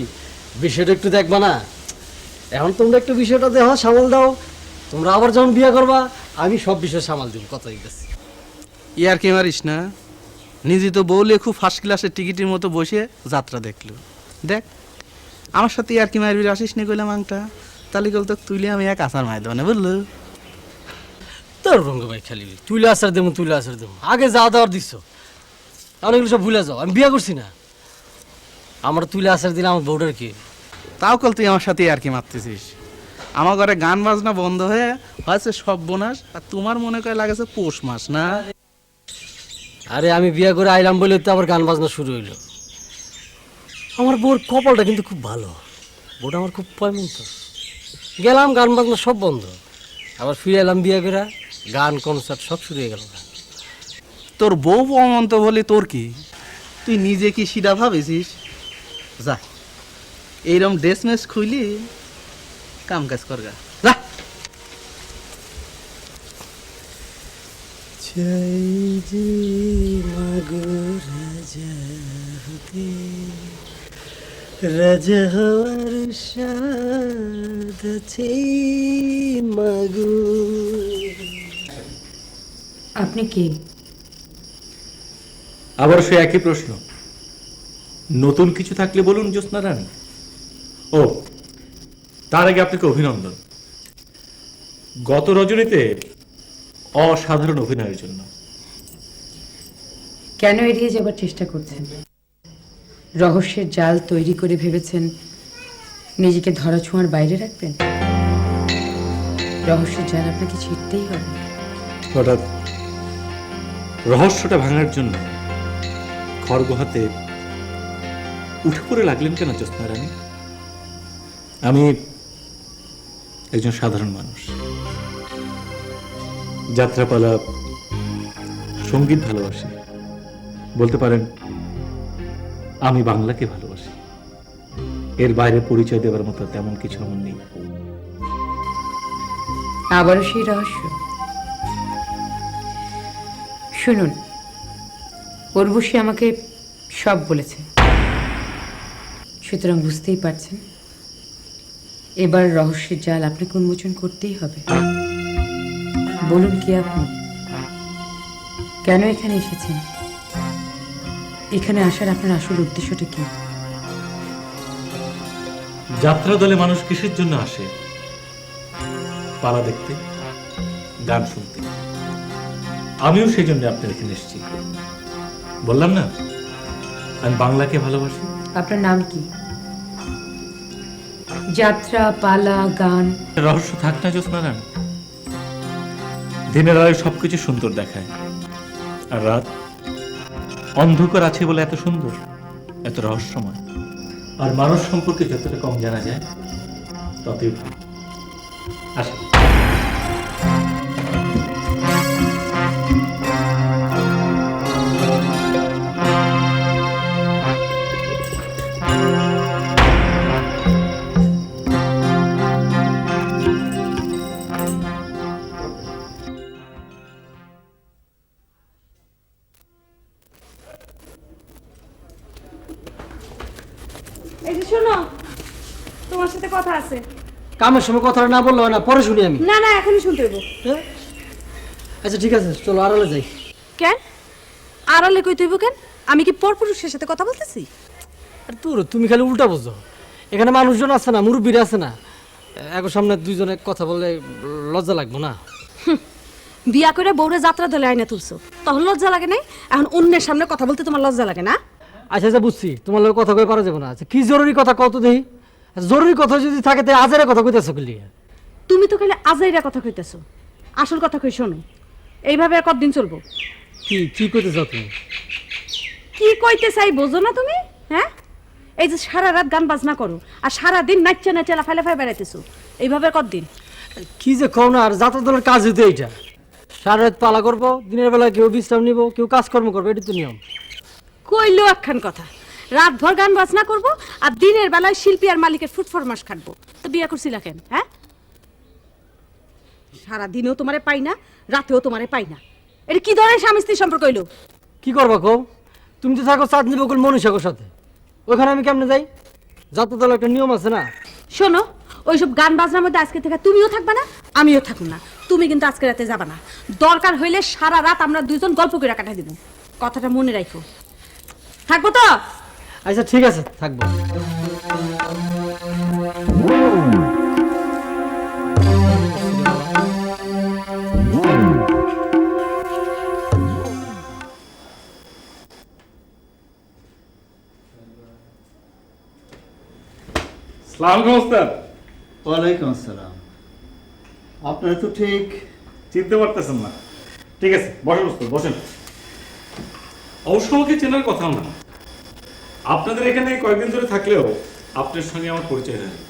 বিষয়টা একটু দেখবা না? এখন তোমরা একটু বিষয়টা দেখো, সামাল দাও। তোমরা আবার যখন বিয়া করবা আমি সব বিষয় সামাল দিব, কথা গেছি। ইয়ার কে মারিস না, নিজে তো বউলে খুব ফার্স্ট ক্লাসের টিকিটের মতো বসে যাত্রা দেখলো। দেখ আমার সাথে ইয়ার কি মারবি, আসিস নি কইলাম আংটা, তাহলে গেল তো তুইলে আমি এক আসার মাই দেবো না, বুঝলো? তোর রঙ্গু ভাই খালি তুইলে আসার দেবো, তুইলে আসার দেবো, আগে যা দেওয়ার দিচ্ছ তাহলে এগুলো সব ভুলে যাও। আমি বিয়া করছি না, আমার তুইলে আসার দিলে আমার বউটার কি? তাও কল তুই আমার সাথে আর কি মারতেছিস। আমার ঘরে গান বাজনা বন্ধ হয়ে হয়েছে সব বোনাস, আর তোমার মনে করে লাগেছে পৌষ মাস না? আরে আমি বিয়া করে আইলাম বলে তো আবার গান বাজনা শুরু হইলো। আমার বউর কপালটা কিন্তু খুব ভালো, বউটা আমার খুব পয়মন্ত। গেলাম গান বাজনা সব বন্ধ, আবার ফিরে এলাম বিয়া করে, গান কনসার্ট সব শুরু হয়ে গেল। তোর বউ অমন্ত বলে তোর কি, তুই নিজে কি সিধা ভাবেছিস? যা এইরকম ড্রেস মেস খুইলি কাম কাজ করগা, যা। রাজা হওয়ার স্বাদ আছে মাগো। আপনি কি? আবার সে একই প্রশ্ন, নতুন কিছু থাকলে বলুন জ্যোৎস্না রানী। ও, তার আগে আপনাকে অভিনন্দন গত রজনীতে অসাধারণ অভিনয়ের জন্য। কেন এড়িয়ে যাবার চেষ্টা করছেন? রহস্যের জাল তৈরি করে ভেবেছেন নিজেকে ধরাছোঁয়ার বাইরে রাখবেন? রহস্যের জাল আপনাকে ছিঁড়তেই হবে। হঠাৎ রহস্যটা ভাঙার জন্য খড়গোহাতে উঠে পড়ে লাগলেন কেন জ্যোৎস্না রানী? আমি একজন সাধারণ মানুষ, যাত্রাপালা সঙ্গীত ভালোবাসি, বলতে পারেন আমি বাংলাকে ভালোবাসি। এর বাইরে পরিচয় দেওয়ার মতো তেমন কিছু আমার নেই। আবারও সেই রহস্য। শুনুন, উর্বশী আমাকে সব বলেছে, সুতরাং বুঝতেই পারছেন এবার রহস্যের জাল আপনাকে উন্মোচন করতেই হবে। বলুন কি আপনি কেন এখানে এসেছেন? এখানে আসার আপনার আসল উদ্দেশ্যটা কি? যাত্রা দলে মানুষ কিসের জন্য আসে? পালা দেখতে, গান শুনতে। আমিও সেই জন্য আপনার এখানে এসেছি। বললাম না আমি বাংলাকে ভালোবাসি। আপনার নাম কি? যাত্রা, পালা, গান রহস্য থাক না জ্যোৎস্না রানী। দিনের আলোয় সবকিছু সুন্দর দেখায়, আর রাত অন্ধকার আছে বলে এত সুন্দর, এত রহস্যময়। আর মানুষ সম্পর্কে যতটা কম জানা যায় ততই ভালো। আসেন। এই যে শোনো, তোমার সাথে কথা আছে। কামের সময় কথা না বললো না, পরে শুনি আমি। না না, এখনই শুনতে হইব। আচ্ছা ঠিক আছে, চলো আড়ালে যাই। কেন আড়ালে কই তুইব কেন? আমি কি পরপুরুষের সাথে কথা বলতেছি? আর তোর তুমি খালি উল্টা বুঝো। এখানে মানুষজন আছে না, মুরব্বীরা আছে না, এক সামনে দুইজনে কথা বললে লজ্জা লাগবো না? বিয়া করে বউরে যাত্রা দলে আইনা তুলছো, তখন লজ্জা লাগে নাই? এখন অন্যের সামনে কথা বলতে তোমার লজ্জা লাগে না? আচ্ছা আচ্ছা বুঝছি, তোমার লোক কথা কই পারা যাবে না। আচ্ছা কি জরুরি কথা কত দেই? জরুরি কথা যদি থাকে তাই আজারে কথা কইতেছো কি লিয়া? তুমি তো খালি আজাইরা কথা কইতেছো, আসল কথা কই শোনো। এইভাবে আর কতদিন চলবো? কি কি কইতেছো তুমি? কি কইতে চাই বোঝো না তুমি? হ্যাঁ, এই যে সারা রাত গান বাজনা করো আর সারা দিন নাচা নাচা লাফাই লাফাই বেড়াইতেছো, এইভাবে আর কতদিন? কি যে কও না, আর যাত্রা দলের কাজ হইতে এইটা। সারা রাত পালা করবো, দিনের বেলা কেউ বিশ্রাম নিব, কেউ কাজকর্ম করবে, এটা তো নিয়ম। কইলো একখান কথা, রাত ভর গান বাজনা করবো আর দিনের বেলায় শিল্পী আর মালিকের ফুট ফরমাস খাটবো। তো বিয়ে করছিলা কেন? হ্যাঁ, সারা দিনেও তোমারে পাই না, রাতেও তোমারে পাই না। এটা কি ধরনের স্বামী স্ত্রী সম্পর্ক হইলো? কি করবা কও? তুমি তো থাকো চাঁদনি বকুল মনীষাকর সাথে, ওইখানে আমি কেমনে যাই? যাত্রা দলের একটা নিয়ম আছে না। শোনো, ওইসব গান বাজনার মধ্যে আজকে থেকে তুমিও থাকবা না, আমিও থাকবো না। তুমি কিন্তু আজকে রাতে যাবা না, দরকার হইলে সারা রাত আমরা দুইজন গল্প করে কাটাই দিব। কথাটা মনে রাখো, থাকবো তো? আচ্ছা ঠিক আছে, থাকবো। ওয়ালাইকুম আসসালাম। আপনারা তো ঠিক চিনতে পারতেছেন না? ঠিক আছে, বসেন ওস্তাদ, বসেন। অবশ্য আমাকে চেনার কথা না, আপনাদের এখানে কয়েকদিন ধরে থাকলেও আপনার সঙ্গে আমার পরিচয় হয়নি।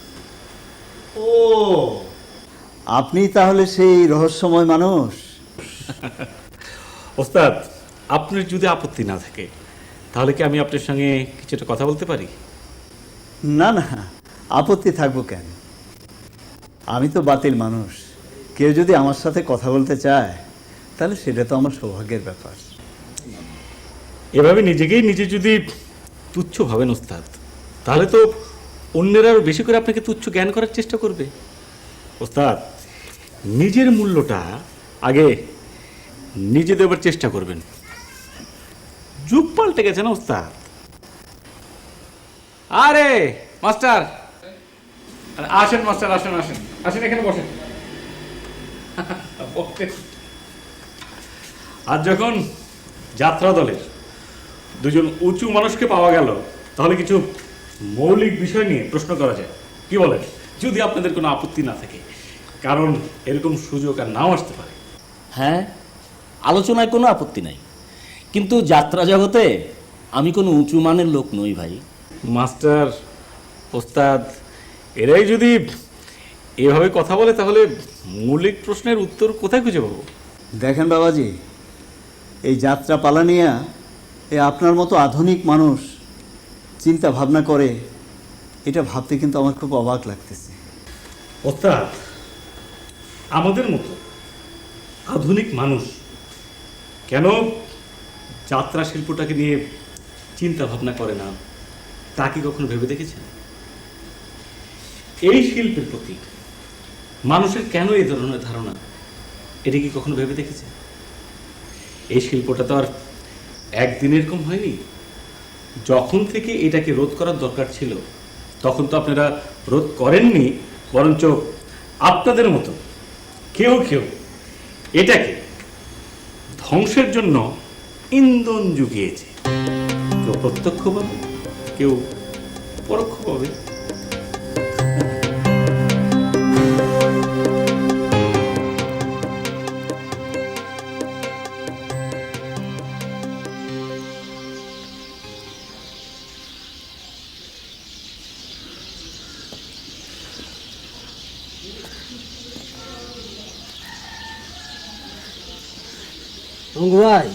ও, আপনি তাহলে সেই রহস্যময় মানুষ। ওস্তাদ, আপনার যদি আপত্তি না থাকে তাহলে কি আমি আপনার সঙ্গে কিছুটা কথা বলতে পারি? না না, আপত্তি থাকবো কেন? আমি তো বাতিল মানুষ, কেউ যদি আমার সাথে কথা বলতে চায় তাহলে সেটা তো আমার সৌভাগ্যের ব্যাপার। এভাবে নিজেকেই নিজে যদি তুচ্ছ ভাবেন ওস্তাদ, তাহলে তো অন্যেরা আরো বেশি করে আপনাকে তুচ্ছ জ্ঞান করার চেষ্টা করবে। ওস্তাদ, নিজের মূল্যটা আগে নিজে দেবার চেষ্টা করবেন। যুগ পাল্টে গেছে না ওস্তাদ? আরে মাস্টার, আসেন মাস্টার, আসেন আসেন আসেন, এখানে বসেন। আর যখন যাত্রা দলের দুজন উঁচু মানুষকে পাওয়া গেল, তাহলে কিছু মৌলিক বিষয় নিয়ে প্রশ্ন করা যায়, কি বলেন? যদি আপনাদের কোনো আপত্তি না থাকে, কারণ এরকম সুযোগ আর নাও আসতে পারে। হ্যাঁ, আলোচনায় কোনো আপত্তি নাই, কিন্তু যাত্রা জগতে আমি কোনো উঁচু মানের লোক নই ভাই। মাস্টার, ওস্তাদ এরাই যদি এভাবে কথা বলে তাহলে মৌলিক প্রশ্নের উত্তর কোথায় খুঁজে পাবো? দেখেন বাবাজি, এই যাত্রা পালা নিয়ে আপনার মতো আধুনিক মানুষ চিন্তা ভাবনা করে, এটা ভাবতে কিন্তু আমার খুব অবাক লাগতেছে। ওস্তাদ, আমাদের মতো আধুনিক মানুষ কেন যাত্রা শিল্পটাকে নিয়ে চিন্তা ভাবনা করে না, তা কি কখনো ভেবে দেখেছেন? এই শিল্পের প্রতি মানুষের কেন এই ধরনের ধারণা, এটা কি কখনো ভেবে দেখেছেন? এই শিল্পটা তো আর একদিন এরকম হয়নি। যখন থেকে এটাকে রোধ করার দরকার ছিল, তখন তো আপনারা রোধ করেননি, বরঞ্চ আপনাদের মতো কেউ কেউ এটাকে ধ্বংসের জন্য ইন্ধন জুগিয়েছে। কেউ প্রত্যক্ষভাবে, কেউ পরোক্ষভাবে। রঙ্গু ভাই,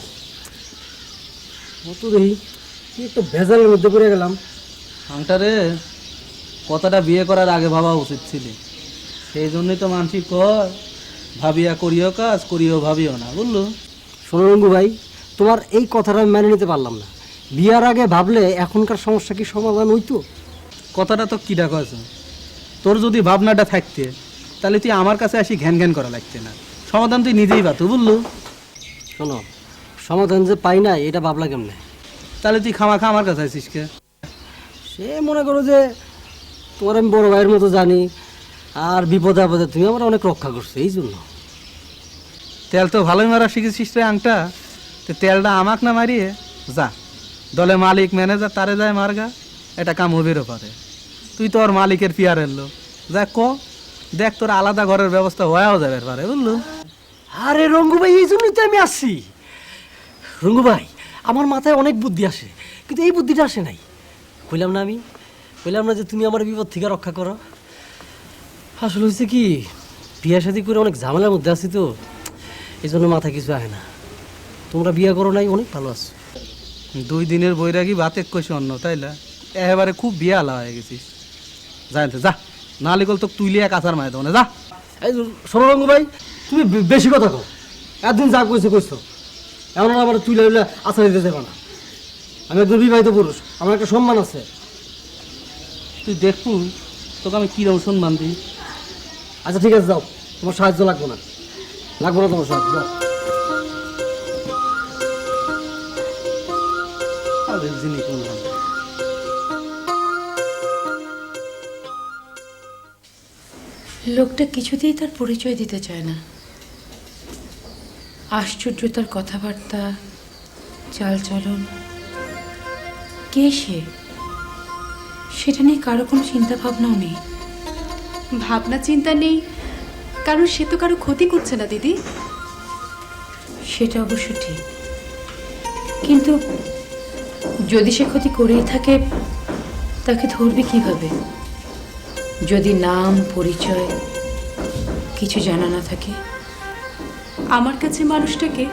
কত দেখি কি একটা ভেজালের মধ্যে পড়ে গেলাম। আংটারে কথাটা বিয়ে করার আগে ভাবা উচিত ছিল, সেই জন্যই তো মানসিক কয় ভাবিয়া করিও কাজ, করিও ভাবিও না, বুঝলো? শোনো রঙ্গু ভাই, তোমার এই কথাটা আমি মেনে নিতে পারলাম না। বিয়ার আগে ভাবলে এখনকার সমস্যা কি সমাধান হইতো? কথাটা তো কী ডাকা আছে, তোর যদি ভাবনাটা থাকতে তাহলে তুই আমার কাছে আসি ঘ্যান ঘ্যান করা লাগছে না, সমাধান তুই নিজেই পাতো, বুঝলো? শোনো, সমাধান যে পাই না এটা ভাবলা কেমনে? তাহলে তুই খামাখা আমার কাছে আসিস কে? সে মনে করো যে তোমার আমি বড় ভাইয়ের মতো জানি, আর বিপদে আপদে তুমি আমার অনেক রক্ষা করছো, এই জন্য। তেল তো ভালোই মারা শিখেছিস রে আংটা, তো তেলটা আমাক না মারিয়ে যা দলে মালিক ম্যানেজার তারে যায় মার্গা, এটা কাম হবেরও পারে। তুই তো ওর মালিকের পিয়ারের লোক, দেখ দেখ তোর আলাদা ঘরের ব্যবস্থা হয়েও যাবে পারে, বুঝলো? আরে রঙ্গু ভাই, এই জন্যই তো আমি আসছি। রঙ্গু ভাই, আমার মাথায় অনেক বুদ্ধি আসে, কিন্তু এই বুদ্ধিটা আসে নাই। কইলাম না যে তুমি আমার বিপদ থেকে রক্ষা করো। আসলে হচ্ছে কি, বিয়ে শাদী করে অনেক ঝামেলার মধ্যে আছি তো, এই জন্য মাথায় কিছু আসে না। তোমরা বিয়ে করো নাই, অনেক ভালো আছো। 2 দিনের বৈরাগী বাতে কইছে অন্য, তাইলা এবারে খুব বিয়ে আলা হয়ে গেছিস। জানতে যা, নালিকল তো তুইলে এক আচার মায় দোনে যা। এই শোনো রঙ্গু ভাই, তুমি বেশি কথা কও। একদিন যা কইছো, এমন আমার তুই লাইলে আচার দিতে যাবে না। আমি একজন বিবাহিত পুরুষ, আমার একটা সম্মান আছে। তুই দেখু তোকে আমি কিরকম সম্মান দিই। আচ্ছা ঠিক আছে, যাও, তোমার সাহায্য লাগবে না তোমার সাহায্য, যাও। জিনিস কোনখান লোকটা কিছুতেই তার পরিচয় দিতে চায় না। আশ্চর্য তার কথাবার্তা, চালচলন। কে সে, সেটা নিয়ে কারো কোনো চিন্তা ভাবনাও নেই। ভাবনা চিন্তা নেই, কারণ সে তো কারো ক্ষতি করছে না দিদি। সেটা অবশ্য ঠিক, কিন্তু যদি সে ক্ষতি করেই থাকে, তাকে ধরবে কিভাবে? যদি নাম পরিচয় কিছু জানা না থাকে। আমার কাছে মানুষটাকে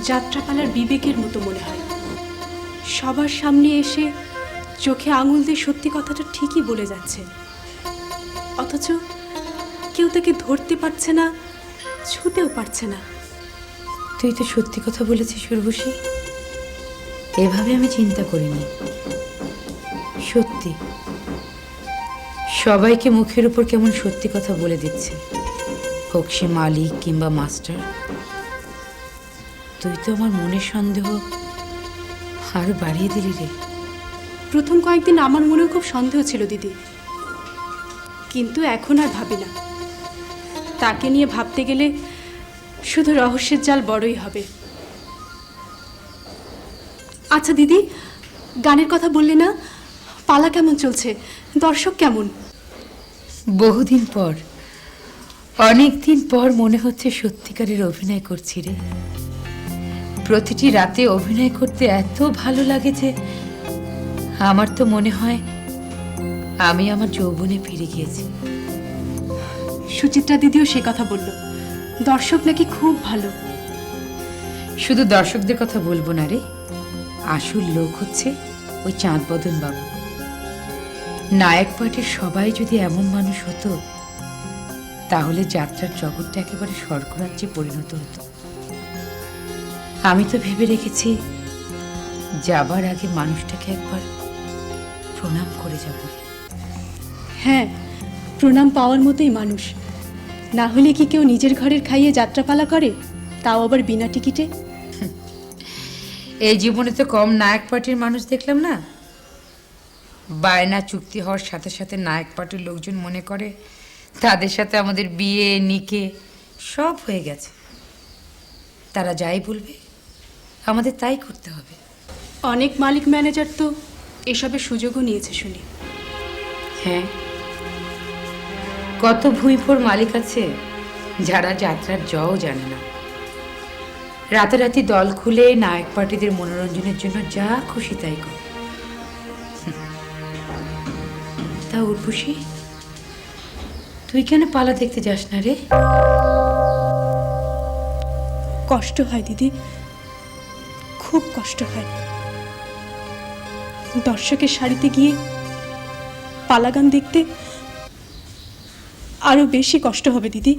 যাত্রাপালার বিবেকের মতো মনে হয়। সবার সামনে এসে চোখে আঙুল দিয়ে সত্যি কথাটা ঠিকই বলে যাচ্ছে, অথচ কেউ তাকে ধরতে পারছে না, ছুতেও পারছে না। তুই তো সত্যি কথা বলেছিস উর্বশী, এভাবে আমি চিন্তা করিনি। সত্যি সবাইকে মুখের উপর কেমন সত্যি কথা বলে দিচ্ছে, হোক সে মালিক কিংবা মাস্টার। তুই তো আমার মনের সন্দেহ আরো বাড়িয়ে দিলি রে। প্রথম কয়েকদিন আমার মনেও খুব সন্দেহ ছিল দিদি, কিন্তু এখন আর ভাবি না। তাকে নিয়ে ভাবতে গেলে শুধু রহস্যের জাল বড়ই হবে। আচ্ছা দিদি, গানের কথা বললে না, পালা কেমন চলছে, দর্শক কেমন? বহুদিন পর, অনেকদিন পর মনে হচ্ছে সত্যিকারের অভিনয় করছি রে। প্রতিটি রাতে অভিনয় করতে এত ভালো লাগে যে আমার তো মনে হয় আমি আমার যৌবনে ফিরে গিয়েছি। সুচিত্রা দিদিও সে কথা বলল, দর্শক নাকি খুব ভালো। শুধু দর্শকদের কথা বলবো না রে, আসল লোক হচ্ছে ওই চাঁদবদন বাবু। নায়ক পার্টির সবাই যদি এমন মানুষ হতো, তাহলে যাত্রার জগৎটা একেবারে স্বর্গরাজ্যে পরিণত হতো। আমি তো ভেবে রেখেছি যাবার আগে মানুষটাকে একবার প্রণাম করে যাব। হ্যাঁ, প্রণাম পাওয়ার মতোই মানুষ। না হলে কি কেউ নিজের ঘরের খাইয়ে যাত্রাপালা করে, তাও আবার বিনা টিকিটে? এই জীবনে তো কম নায়ক পার্টির মানুষ দেখলাম না। বায়না চুক্তি হওয়ার সাথে সাথে নায়ক পার্টির লোকজন মনে করে তাদের সাথে আমাদের বিয়ে নিকে সব হয়ে গেছে। তারা যাই বলবে আমাদের তাই করতে হবে। অনেক মালিক ম্যানেজার তো এসবের সুযোগও নিয়েছে শুনি। হ্যাঁ, কত ভুঁইফোর মালিক আছে যারা যাত্রার জও জানে না। রাতারাতি দল খুলে নায়ক পার্টিদের মনোরঞ্জনের জন্য যা খুশি তাই করে। তা উর্বশী, তুই কেন পালা দেখতে যাস না রে? কষ্ট হয় দিদি, খুব কষ্ট হয়। দর্শকের সারিতে গিয়ে পালা গান দেখতে আরো বেশি কষ্ট হবে দিদি।